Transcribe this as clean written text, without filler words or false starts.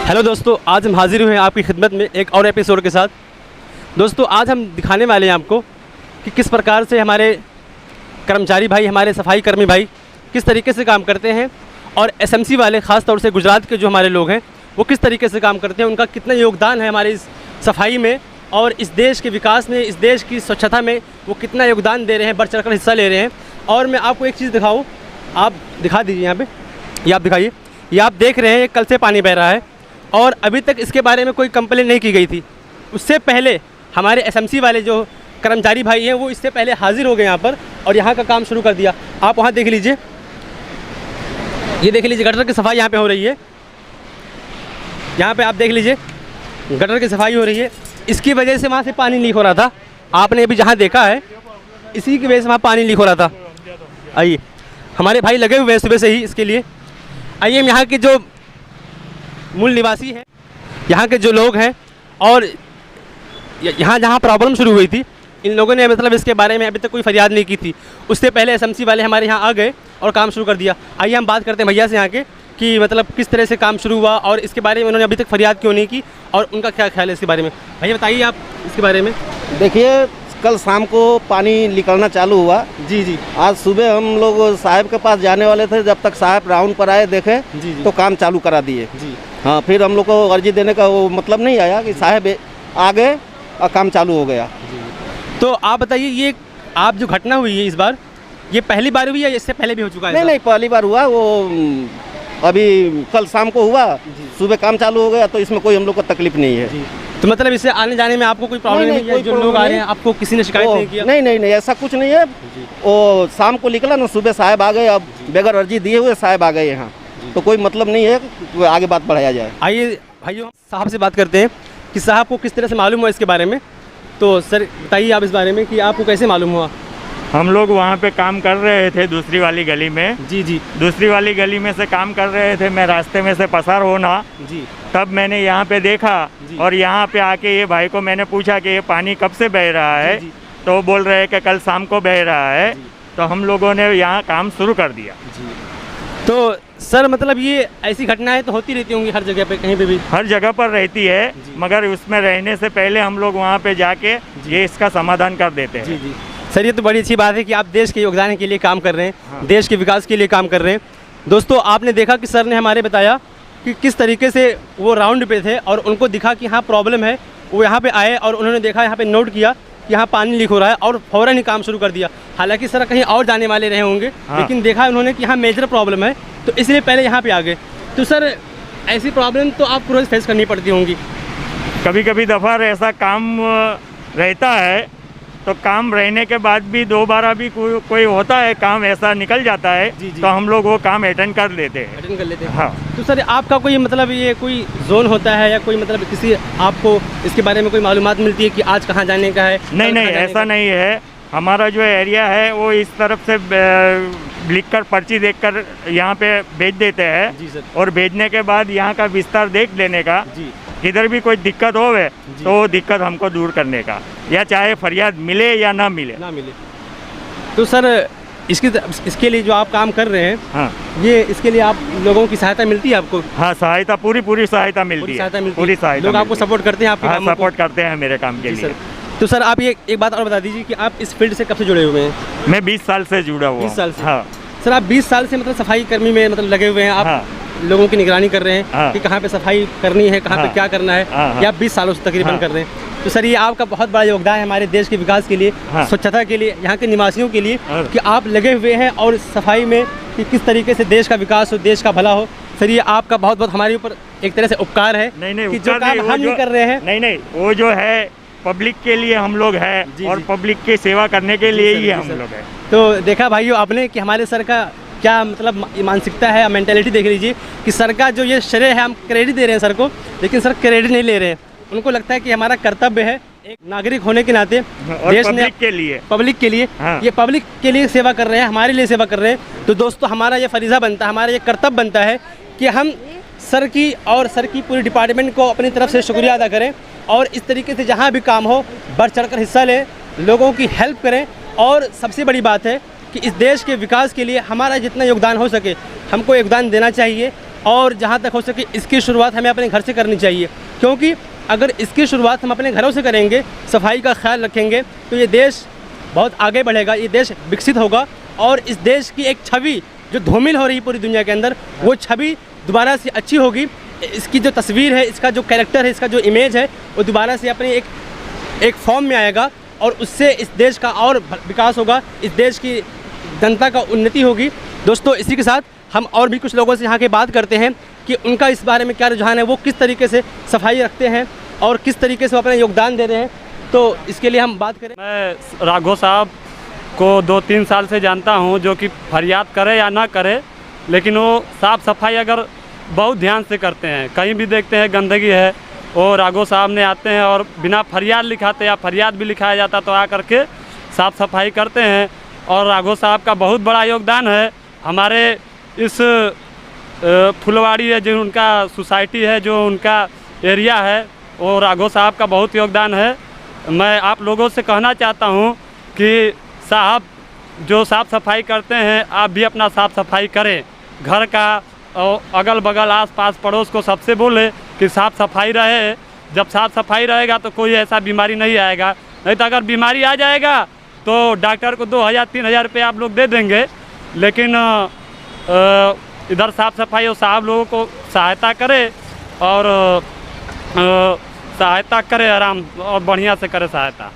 Hello दोस्तों, आज हम हाजिर हुए हैं आपकी खिदमत में एक और एपिसोड के साथ। दोस्तों, आज हम दिखाने वाले हैं आपको कि किस प्रकार से हमारे कर्मचारी भाई, हमारे सफाई कर्मी भाई किस तरीके से काम करते हैं और एसएमसी वाले, ख़ास तौर से गुजरात के जो हमारे लोग हैं वो किस तरीके से काम करते हैं, उनका कितना योगदान है हमारे इस सफाई में और इस देश के विकास में, इस देश की स्वच्छता में वो कितना योगदान दे रहे हैं, बढ़ चढ़ कर हिस्सा ले रहे हैं। और मैं आपको एक चीज़ दिखाऊँ, आप दिखा दीजिए यहाँ पे, ये आप दिखाइए। ये आप देख रहे हैं, कल से पानी बह रहा है और अभी तक इसके बारे में कोई कंप्लेन नहीं की गई थी। उससे पहले हमारे एसएमसी वाले जो कर्मचारी भाई हैं वो इससे पहले हाजिर हो गए यहाँ पर और यहाँ का काम शुरू कर दिया। आप वहाँ देख लीजिए, ये देख लीजिए, गटर की सफाई यहाँ पे हो रही है। यहाँ पे आप देख लीजिए, गटर की सफाई हो रही है। इसकी वजह से वहाँ से पानी लीक हो रहा था। आपने अभी जहाँ देखा है, इसी की वजह से वहाँ पानी लीक हो रहा था। आइए, हमारे भाई लगे हुए हैं सुबह से ही इसके लिए। आइए, हम यहाँ के जो मूल निवासी हैं, यहाँ के जो लोग हैं और यहाँ जहाँ प्रॉब्लम शुरू हुई थी, इन लोगों ने मतलब इसके बारे में अभी तक कोई फरियाद नहीं की थी। उससे पहले एसएमसी वाले हमारे यहाँ आ गए और काम शुरू कर दिया। आइए हम बात करते हैं भैया से यहाँ के कि मतलब किस तरह से काम शुरू हुआ और इसके बारे में उन्होंने अभी तक फरियाद क्यों नहीं की और उनका क्या ख्याल है इसके बारे में। भैया बताइए आप इसके बारे में। देखिए, कल शाम को पानी निकलना चालू हुआ। जी। आज सुबह हम लोग साहब के पास जाने वाले थे, जब तक साहब राउंड पर आए देखे जी। तो काम चालू करा दिए। जी। हाँ, फिर हम लोग को अर्जी देने का वो मतलब नहीं आया कि साहब आ गए और काम चालू हो गया। तो आप बताइए, ये आप जो घटना हुई है इस बार, ये पहली बार हुई है या इससे पहले भी हो चुका है? नहीं, पहली बार हुआ। वो अभी कल शाम को हुआ, सुबह काम चालू हो गया, तो इसमें कोई हम लोग को तकलीफ नहीं है। तो मतलब इससे आने जाने में आपको कोई प्रॉब्लम नहीं है? जो लोग आ रहे हैं, आपको किसी ने शिकायत नहीं किया? नहीं, ऐसा कुछ नहीं है। वो शाम को निकला ना, सुबह साहब आ गए, अब बगैर अर्जी दिए हुए साहब आ गए यहाँ, तो कोई मतलब नहीं है कि आगे बात बढ़ाया जाए। आइए भाइयों, साहब से बात करते हैं कि साहब को किस तरह से मालूम हुआ इसके बारे में। तो सर बताइए आप इस बारे में कि आपको कैसे मालूम हुआ? हम लोग वहाँ पे काम कर रहे थे दूसरी वाली गली में। जी। दूसरी वाली गली में से काम कर रहे थे, मैं रास्ते में से पसार होना जी, तब मैंने यहाँ पे देखा और यहाँ पे आके ये भाई को मैंने पूछा कि ये पानी कब से बह रहा है। जी। तो वो बोल रहे हैं कि कल शाम को बह रहा है। तो हम लोगों ने यहाँ काम शुरू कर दिया। जी। तो सर मतलब ये ऐसी घटनाएं तो होती रहती होंगी हर जगह पे, कहीं पे भी? हर जगह पर रहती है, मगर उसमें रहने से पहले हम लोग वहाँ पे जाके ये इसका समाधान कर देते हैं। जी। सर, ये तो बड़ी अच्छी बात है कि आप देश के योगदान के लिए काम कर रहे हैं। हाँ। देश के विकास के लिए काम कर रहे हैं। दोस्तों, आपने देखा कि सर ने हमारे बताया कि किस तरीके से वो राउंड पे थे और उनको दिखा कि हाँ प्रॉब्लम है। वो यहाँ पे आए और उन्होंने देखा, यहाँ पे नोट किया कि यहाँ पानी लीक हो रहा है और फ़ौरन ही काम शुरू कर दिया। हालांकि सर कहीं और जाने वाले रहे होंगे। हाँ। लेकिन देखा उन्होंने कि यहाँ मेजर प्रॉब्लम है, तो इसलिए पहले यहाँ पे आ गए। तो सर ऐसी प्रॉब्लम तो आपको रोज़ फेस करनी पड़ती होंगी? कभी कभी दफ़ा ऐसा काम रहता है, तो काम रहने के बाद भी दोबारा भी कोई होता है, काम ऐसा निकल जाता है। जी। तो हम लोग वो काम अटेंड कर लेते हैं। हाँ। तो सर आपका कोई मतलब ये कोई जोन होता है या कोई मतलब किसी आपको इसके बारे में कोई मालूमात मिलती है कि आज कहाँ जाने का है? नहीं, ऐसा नहीं है। हमारा जो एरिया है वो इस तरफ से लिखकर पर्ची देखकर यहाँ पे भेज देते हैं। जी सर। और भेजने के बाद यहाँ का विस्तार देख लेने का। जी। किधर भी कोई दिक्कत होवे तो वो दिक्कत हमको दूर करने का, या चाहे फरियाद मिले या ना मिले। तो सर इसके लिए जो आप काम कर रहे हैं, हाँ, ये इसके लिए आप लोगों की सहायता मिलती है आपको? हाँ, सहायता पूरी सहायता मिलती है। पूरी सहायता लोग आपको सपोर्ट करते हैं? हाँ, सपोर्ट करते हैं मेरे काम के लिए। तो सर आप ये एक बात और बता दीजिए कि आप इस फील्ड से कब से जुड़े हुए हैं? मैं 20 साल से जुड़ा हुआ। 20 साल से? हाँ। सर आप 20 साल से मतलब सफाई कर्मी में मतलब लगे हुए हैं आप? हाँ। लोगों की निगरानी कर रहे हैं। हाँ। कि कहाँ पे सफाई करनी है, कहाँ पे क्या करना है। हाँ। या 20 सालों से तकरीबन कर रहे हैं। तो सर ये आपका बहुत बड़ा योगदान है हमारे देश के विकास के लिए। हाँ। स्वच्छता के लिए, यहाँ के निवासियों के लिए। हाँ। कि आप लगे हुए हैं और सफाई में कि किस तरीके से देश का विकास हो, देश का भला हो। सर ये आपका बहुत बहुत हमारे ऊपर एक तरह से उपकार है। नहीं, कि जो काम हम नहीं कर रहे हैं। नहीं, वो जो है पब्लिक के लिए हम लोग हैं और पब्लिक की सेवा करने के लिए ही हम लोग हैं। तो देखा भाइयों आपने कि हमारे सर का क्या मतलब मानसिकता है, मेंटेलिटी देख लीजिए कि सर का जो ये श्रेय है, हम क्रेडिट दे रहे हैं सर को, लेकिन सर क्रेडिट नहीं ले रहे हैं। उनको लगता है कि हमारा कर्तव्य है एक नागरिक होने के नाते देश ने पब्लिक के लिए हाँ। ये पब्लिक के लिए सेवा कर रहे हैं, हमारे लिए सेवा कर रहे हैं। तो दोस्तों हमारा ये फरीज़ा बनता है, हमारा ये कर्तव्य बनता है कि हम सर की और सर की पूरी डिपार्टमेंट को अपनी तरफ से शुक्रिया अदा करें और इस तरीके से जहाँ भी काम हो बढ़ चढ़ कर हिस्सा लें, लोगों की हेल्प करें। और सबसे बड़ी बात है कि इस देश के विकास के लिए हमारा जितना योगदान हो सके हमको योगदान देना चाहिए। और जहाँ तक हो सके इसकी शुरुआत हमें अपने घर से करनी चाहिए, क्योंकि अगर इसकी शुरुआत हम अपने घरों से करेंगे, सफाई का ख्याल रखेंगे, तो ये देश बहुत आगे बढ़ेगा, ये देश विकसित होगा और इस देश की एक छवि जो धूमिल हो रही है पूरी दुनिया के अंदर, वो छवि दोबारा से अच्छी होगी। इसकी जो तस्वीर है, इसका जो कैरेक्टर है, इसका जो इमेज है, वो दोबारा से अपने एक फॉर्म में आएगा और उससे इस देश का और विकास होगा, इस देश की जनता का उन्नति होगी। दोस्तों, इसी के साथ हम और भी कुछ लोगों से यहाँ के बात करते हैं कि उनका इस बारे में क्या रुझान है, वो किस तरीके से सफाई रखते हैं और किस तरीके से वो अपना योगदान दे रहे हैं। तो इसके लिए हम बात करें। मैं राघव साहब को 2-3 साल से जानता हूं, जो कि फरियाद करे या ना करे, लेकिन वो साफ़ सफाई अगर बहुत ध्यान से करते हैं। कहीं भी देखते हैं गंदगी है, वो राघव साहब ने आते हैं और बिना फरियाद लिखाते या फरियाद भी लिखाया जाता तो आ करके साफ़ सफाई करते हैं। और राघव साहब का बहुत बड़ा योगदान है हमारे इस फुलवाड़ी है, जो उनका सोसाइटी है, जो उनका एरिया है, वो राघव साहब का बहुत योगदान है। मैं आप लोगों से कहना चाहता हूँ कि साहब जो साफ़ सफाई करते हैं, आप भी अपना साफ़ सफाई करें, घर का और अगल बगल आस पास पड़ोस को सबसे बोले कि साफ़ सफाई रहे। जब साफ़ सफाई रहेगा तो कोई ऐसा बीमारी नहीं आएगा, नहीं तो अगर बीमारी आ जाएगा तो डॉक्टर को 2000-3000 रुपये आप लोग दे देंगे, लेकिन इधर साफ़ सफाई और साहब लोगों को सहायता करे और सहायता करे, आराम और बढ़िया से करे सहायता।